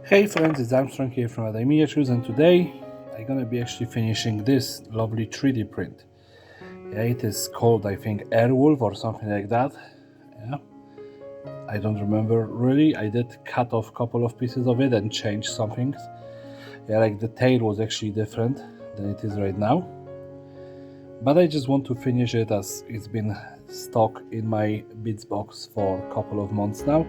Hey friends, it's Armstrong here from Adai Miniatures, and today I'm gonna be actually finishing this lovely 3D print. Yeah, it is called, I think, Airwolf or something like that. Yeah, I don't remember really. I did cut off a couple of pieces of it and change some things. Yeah, like the tail was actually different than it is right now. But I just want to finish it as it's been stock in my bits box for a couple of months now.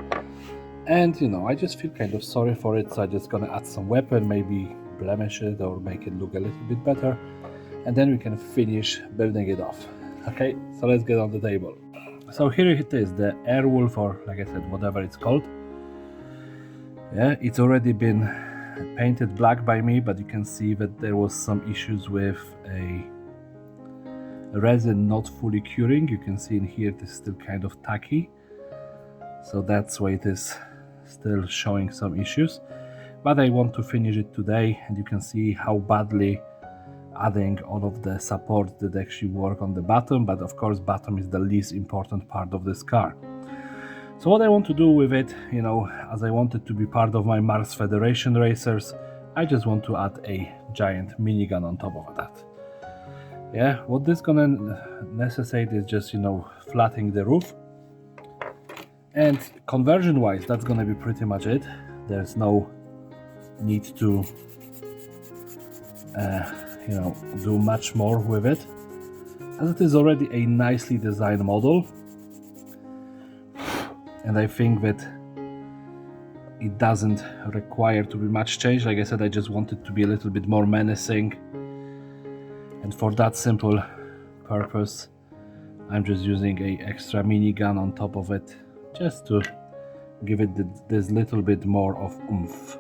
And I just feel kind of sorry for it, so I'm just gonna add some weapon, maybe blemish it or make it look a little bit better, and then we can finish building it off. Okay, so let's get on the table. So here it is, the Airwolf, or like I said, whatever it's called. Yeah, it's already been painted black by me, but you can see that there was some issues with a resin not fully curing. You can see in here it is still kind of tacky, so that's why it is still showing some issues. But I want to finish it today, and you can see how badly adding all of the supports did actually work on the bottom. But of course, bottom is the least important part of this car. So what I want to do with it, as I want it to be part of my Mars Federation racers, I just want to add a giant minigun on top of that. Yeah, what this gonna necessitate is just flattening the roof. And conversion wise, that's gonna be pretty much it. There's no need to do much more with it, as it is already a nicely designed model, and I think that it doesn't require to be much change. Like I said, I just want it to be a little bit more menacing, and for that simple purpose I'm just using a extra minigun on top of it, just to give it this little bit more of oomph.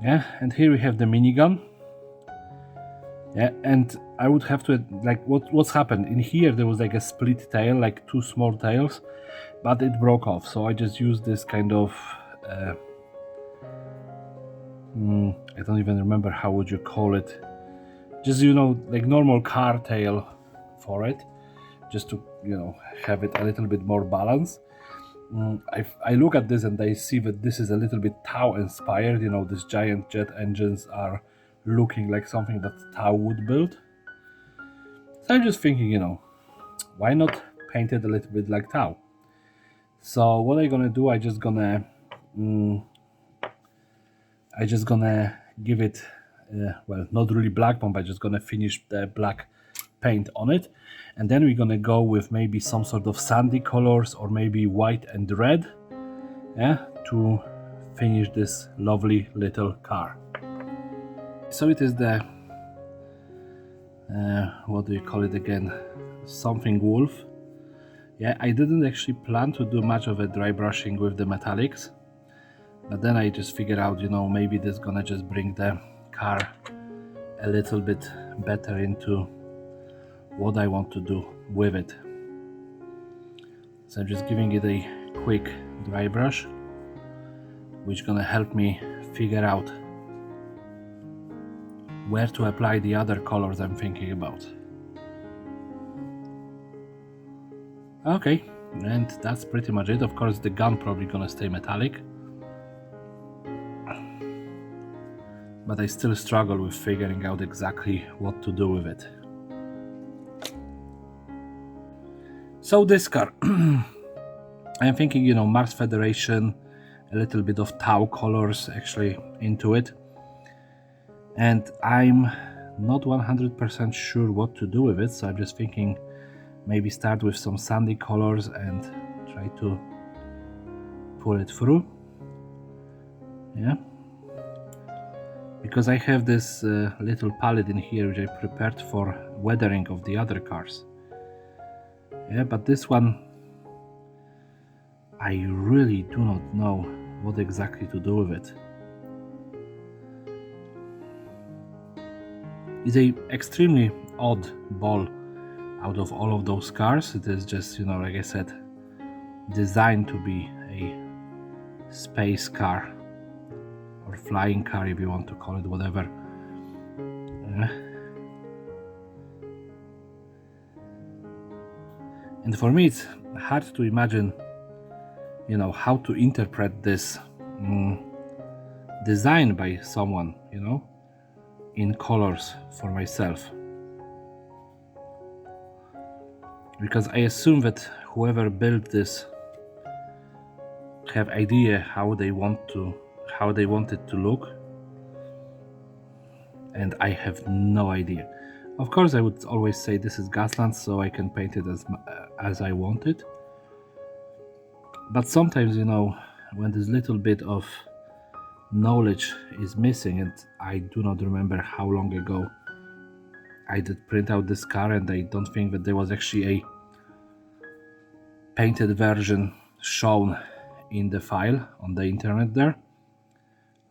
Yeah, and here we have the minigun. Yeah, and I would have to, like, what's happened in here, there was like a split tail, like two small tails, but it broke off, so I just used this kind of I don't even remember how would you call it, just like normal car tail for it, just to have it a little bit more balanced. I look at this and I see that this is a little bit Tau inspired. These giant jet engines are looking like something that Tau would build. So I'm just thinking, why not paint it a little bit like Tau? So what I'm gonna do, I just gonna give it, well, not really black one, but just gonna finish the black paint on it, and then we're gonna go with maybe some sort of sandy colors or maybe white and red, yeah, to finish this lovely little car. So it is the what do you call it again, something wolf. Yeah, I didn't actually plan to do much of a dry brushing with the metallics, but then I just figured out, maybe this is gonna just bring the car a little bit better into what I want to do with it. So I'm just giving it a quick dry brush, which is gonna help me figure out where to apply the other colors I'm thinking about. Okay, and that's pretty much it. Of course, the gun probably gonna stay metallic, but I still struggle with figuring out exactly what to do with it. So this car, I'm thinking, Mars Federation, a little bit of Tau colors actually into it, and I'm not 100% sure what to do with it, so I'm just thinking maybe start with some sandy colors and try to pull it through. Yeah, because I have this little palette in here which I prepared for weathering of the other cars. Yeah, but this one I really do not know what exactly to do with it. It's a extremely odd ball out of all of those cars. It is just, like I said, designed to be a space car or flying car, if you want to call it whatever. And for me it's hard to imagine how to interpret this designed by someone, in colors for myself. Because I assume that whoever built this have idea how they want it to look, and I have no idea. Of course, I would always say this is Gaslands, so I can paint it as I want it. But sometimes, when this little bit of knowledge is missing, and I do not remember how long ago I did print out this car, and I don't think that there was actually a painted version shown in the file on the internet there.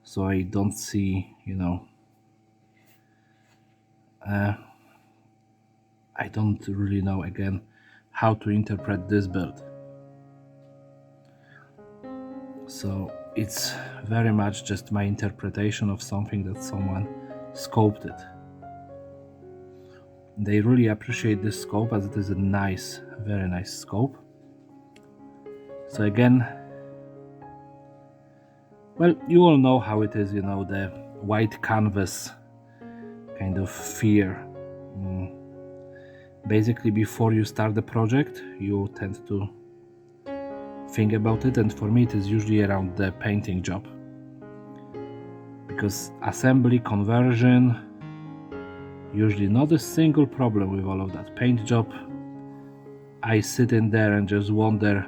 So I don't see, I don't really know again how to interpret this build. So it's very much just my interpretation of something that someone sculpted. They really appreciate this scope, as it is a nice, very nice scope. So again, well, you all know how it is, the white canvas kind of fear. Basically, before you start the project, you tend to think about it, and for me it is usually around the painting job, because assembly, conversion, usually not a single problem with all of that. Paint job, I sit in there and just wonder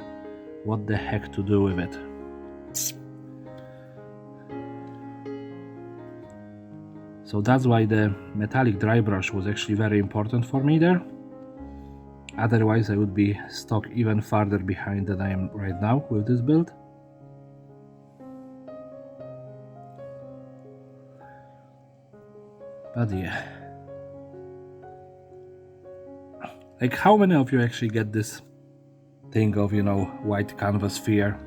what the heck to do with it. So that's why the metallic dry brush was actually very important for me there. Otherwise I would be stuck even farther behind than I am right now with this build. But yeah. Like, how many of you actually get this thing of, white canvas fear?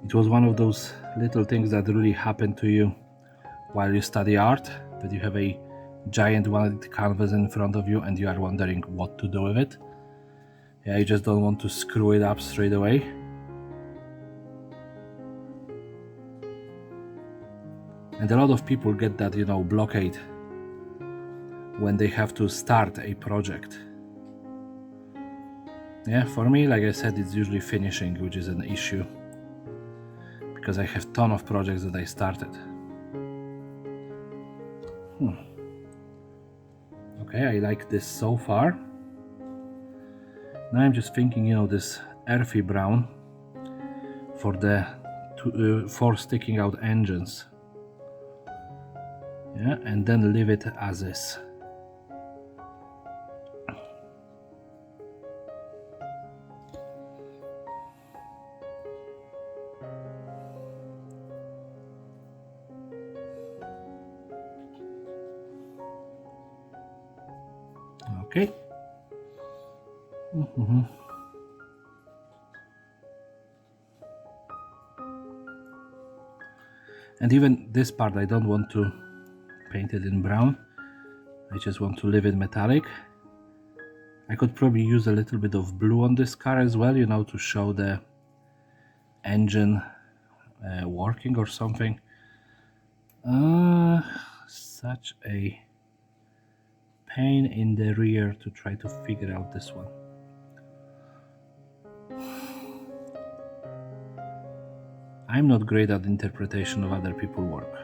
It was one of those little things that really happened to you while you study art, that you have a giant white canvas in front of you and you are wondering what to do with it. Yeah, you just don't want to screw it up straight away. And a lot of people get that, blockade when they have to start a project. Yeah, for me, like I said, it's usually finishing which is an issue, because I have a ton of projects that I started. Okay, I like this so far. Now I'm just thinking, this earthy brown for the 4 sticking out engines. Yeah, and then leave it as is. Okay. And even this part I don't want to paint it in brown. I just want to leave it metallic. I could probably use a little bit of blue on this car as well, to show the engine working or something. Such a pain in the rear to try to figure out this one. I'm not great at interpretation of other people's work.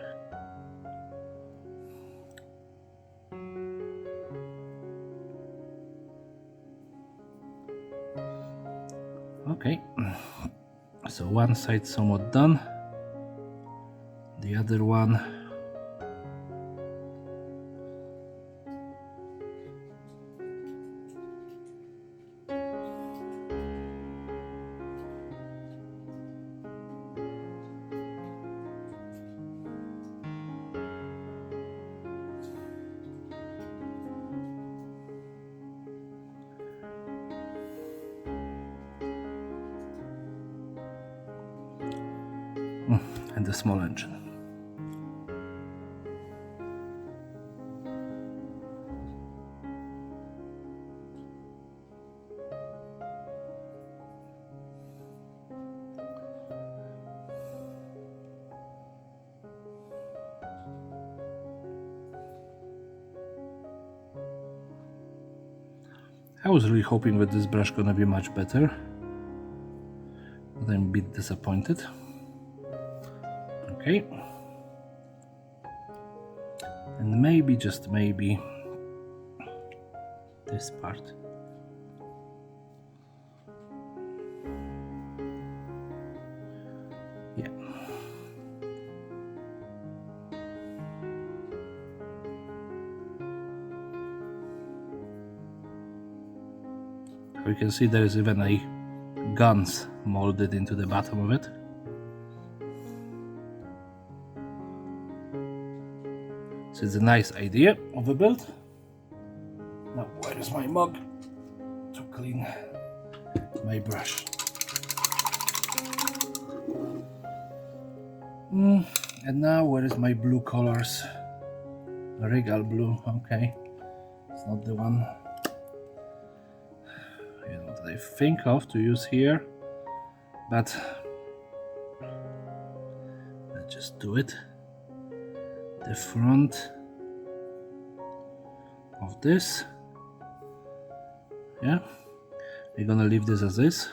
Okay, so one side somewhat done, the other one and the small engine. I was really hoping that this brush gonna be much better, but I'm a bit disappointed. Okay, and maybe, just maybe, this part. Yeah. You can see there is even a guns molded into the bottom of it. So it's a nice idea of a build. Now, where is my mug to clean my brush? And now, where is my blue colors? Regal blue, okay. It's not the one that I think of to use here, but let's just do it. The front of this, yeah, we're gonna leave this as is.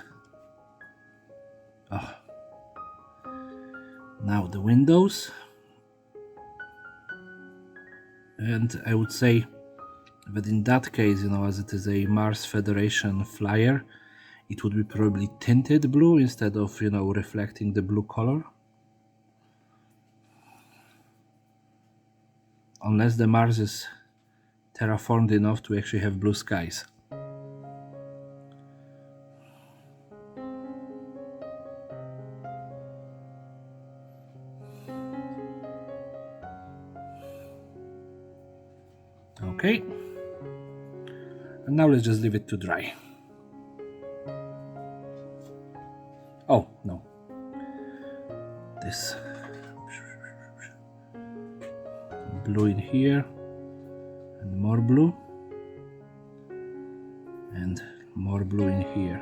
Oh. Now the windows, and I would say that in that case, as it is a Mars Federation flyer, it would be probably tinted blue instead of reflecting the blue color. Unless the Mars is terraformed enough to actually have blue skies. Okay, and now let's just leave it to dry. Oh no, this blue in here, and more blue, and more blue in here.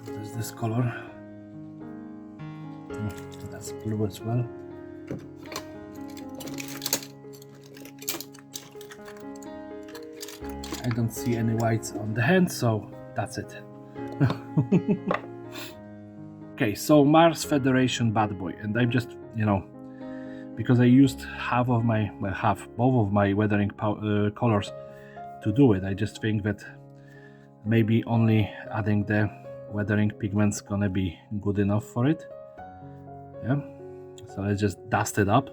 There's this color, that's blue as well. I don't see any whites on the hand, so that's it. Okay, so Mars Federation bad boy, and I'm just, because I used both of my weathering colors to do it, I just think that maybe only adding the weathering pigments gonna be good enough for it. Yeah, so let's just dust it up.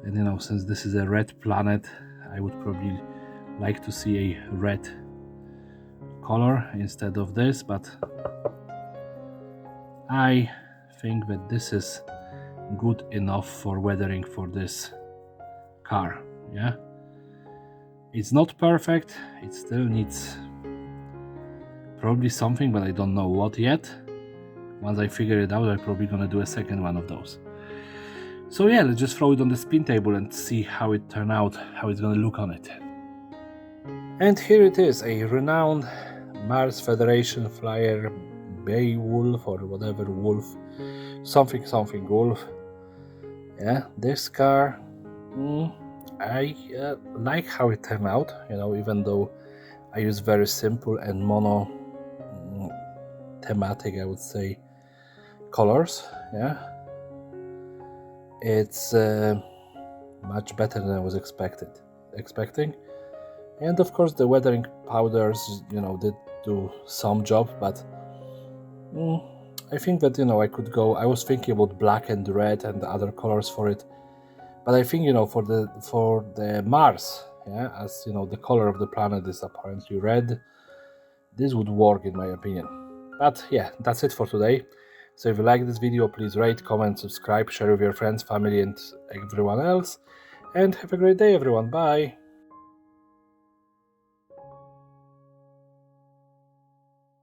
And since this is a red planet, I would probably like to see a red color instead of this, but I think that this is good enough for weathering for this car. Yeah, it's not perfect, it still needs probably something, but I don't know what yet. Once I figure it out, I'm probably gonna do a second one of those. So yeah, let's just throw it on the spin table and see how it turned out, how it's gonna look on it. And here it is, a renowned Mars Federation flyer, Airwolf or whatever wolf, something wolf. Yeah, this car, I like how it turned out, even though I use very simple and mono thematic, I would say, colors. Yeah, it's much better than I was expecting. And of course the weathering powders, did do some job, but I think that, I could go, I was thinking about black and red and other colors for it, but I think, for the Mars, yeah, as the color of the planet is apparently red, this would work in my opinion. But yeah, that's it for today. So if you like this video, please rate, comment, subscribe, share with your friends, family and everyone else, and have a great day everyone. Bye.